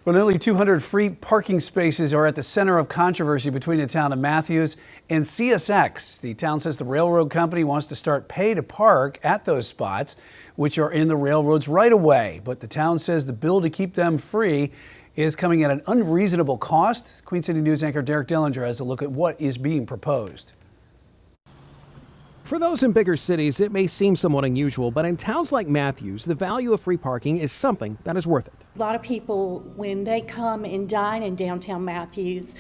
Well, nearly 200 free parking spaces are at the center of controversy between the town of Matthews and CSX. The town says the railroad company wants to start pay to park at those spots, which are in the railroad's right of way. But the town says the bill to keep them free is coming at an unreasonable cost. Queen City News anchor Derek Dillinger has a look at what is being proposed. For those in bigger cities, it may seem somewhat unusual, but in towns like Matthews, the value of free parking is something that is worth it. A lot of people, when they come and dine in downtown Matthews,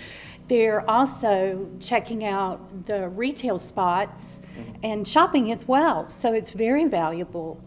they're also checking out the retail spots and shopping as well. So it's very valuable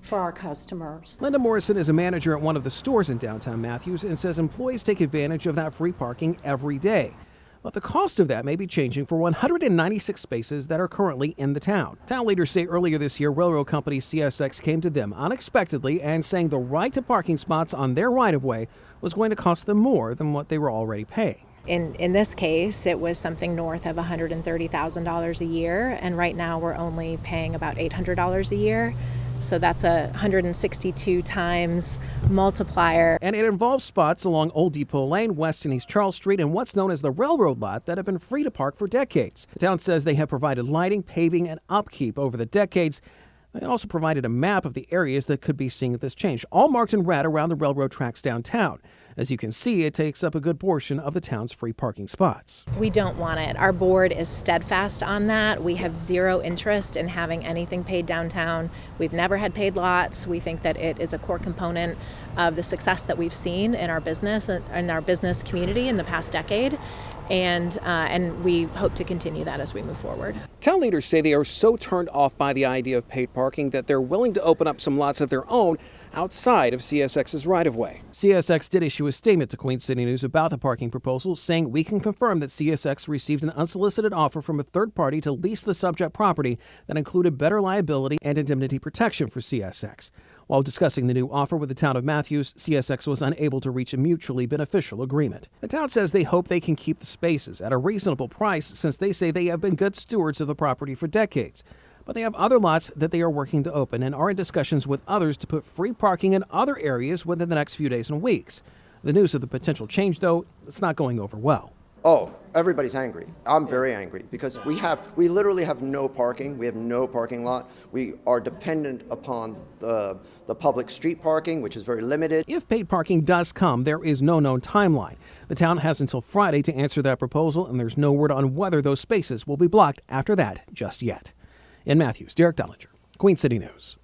for our customers. Linda Morrison is a manager at one of the stores in downtown Matthews and says employees take advantage of that free parking every day. But the cost of that may be changing for 196 spaces that are currently in the town. Town leaders say earlier this year, railroad company CSX came to them unexpectedly and saying the right to parking spots on their right-of-way was going to cost them more than what they were already paying. In this case, it was something north of $130,000 a year, and right now we're only paying about $800 a year. So that's a 162 times multiplier. And it involves spots along Old Depot Lane, West and East Charles Street, and what's known as the railroad lot that have been free to park for decades. The town says they have provided lighting, paving, and upkeep over the decades. They also provided a map of the areas that could be seeing this change, all marked in red around the railroad tracks downtown. As you can see, it takes up a good portion of the town's free parking spots. We don't want it. Our board is steadfast on that. We have zero interest in having anything paid downtown. We've never had paid lots. We think that it is a core component of the success that we've seen in our business and our business community in the past decade. And we hope to continue that as we move forward. Town leaders say they are so turned off by the idea of paid parking that they're willing to open up some lots of their own outside of CSX's right-of-way. CSX did issue a statement to Queen City News about the parking proposal, saying we can confirm that CSX received an unsolicited offer from a third party to lease the subject property that included better liability and indemnity protection for CSX. While discussing the new offer with the town of Matthews, CSX was unable to reach a mutually beneficial agreement. The town says they hope they can keep the spaces at a reasonable price since they say they have been good stewards of the property for decades. But they have other lots that they are working to open and are in discussions with others to put free parking in other areas within the next few days and weeks. The news of the potential change, though, it's not going over well. Oh, everybody's angry. I'm very angry because we literally have no parking. We have no parking lot. We are dependent upon the public street parking, which is very limited. If paid parking does come, there is no known timeline. The town has until Friday to answer that proposal, and there's no word on whether those spaces will be blocked after that just yet. In Matthews, Derek Dillinger, Queen City News.